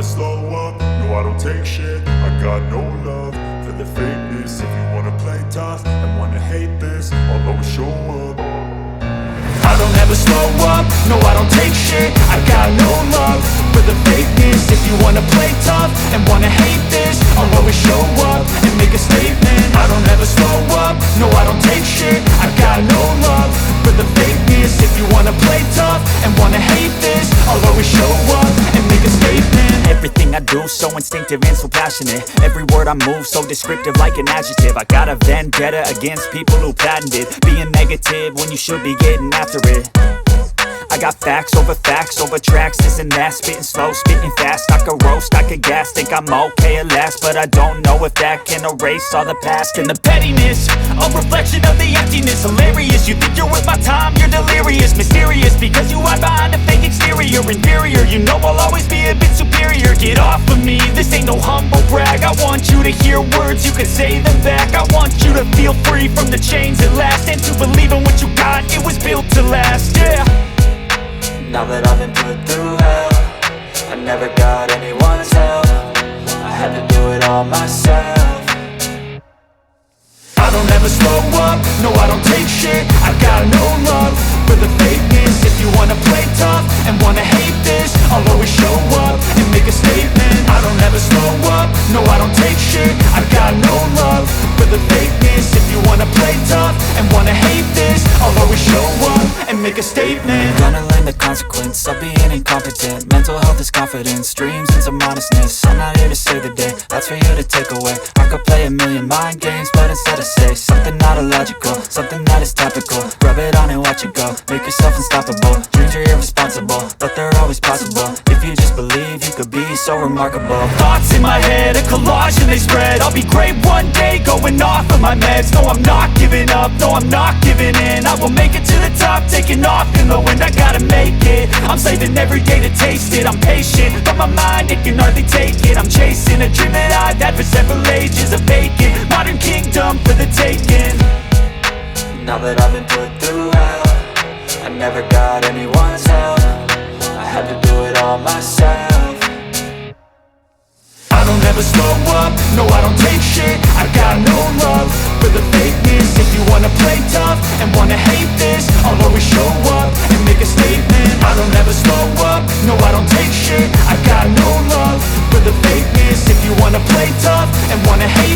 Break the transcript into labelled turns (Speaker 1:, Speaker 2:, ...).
Speaker 1: slow up, no I don't take shit. I got no love for the fakeness. If you wanna play tough and wanna hate this, I'll always show up. I don't ever slow up, no I don't take shit. I got no love for the fakeness. If you wanna play tough and wanna hate this, I'll always show up and make a statement. I don't ever slow up, no I don't take shit. I got no love for the fakeness. If you wanna play tough and wanna hate this, I'll always show up and make a statement.
Speaker 2: Everything I do so instinctive and so passionate. Every word I move so descriptive like an adjective. I got a vendetta against people who patented being negative when you should be getting after it. I got facts over tracks, this and that. Spitting slow, spitting fast, I could roast, I could gas. Think I'm okay at last, but I don't know if that can erase all the past. And the pettiness, a reflection of the emptiness. Hilarious, you think you're worth my time, you're delirious. Mysterious, because you hide behind a fake exterior. Inferior, you know I'll always be a bit superior. Get off of me, this ain't no humble brag. I want you to hear words, you can say them back. I want you to feel free from the chains at last, and to believe in what you got, it was built to last, yeah.
Speaker 3: Now that I've been put through hell, I never got anyone's help. I had to do it all myself.
Speaker 1: I don't ever slow up, no I don't take shit. I got no love for the fakeness. If you wanna play tough and wanna hate this, I'll always show up and make a statement. I don't ever slow up, no I don't take shit. I got no love for the fakeness. If you wanna play tough and wanna hate this, I'll always show up and make a statement.
Speaker 3: Gonna learn the consequence of being incompetent. Mental health is confidence, dreams and some honestness. I'm not here to save the day, that's for you to take away. I could play a million mind games, but instead I say something not illogical, something that is topical. Rub it on and watch it go, make yourself unstoppable. Dreams are irresponsible, but they're always possible. If you just believe, you could be so remarkable.
Speaker 2: Thoughts in my head, a collage and they spread. I'll be great one day, going off of my meds. No, I'm not giving up, no, I'm not giving in. I will make it to the top, taking off in the wind. I gotta make it, I'm saving every day to taste it. I'm patient, but my mind, it can hardly take it. I'm chasing a dream that I've had for several ages. A vacant, modern kingdom for the taking.
Speaker 3: Now that I've been put through hell, I never got anyone's help. I had to do it all myself.
Speaker 1: I don't ever slow up, no I don't take shit. I got no love for the fakeness. If you wanna play tough and wanna hate this, I'll always show up and make a statement. I don't ever slow up, no I don't take shit. I got no love for the fakeness. If you wanna play tough and wanna hate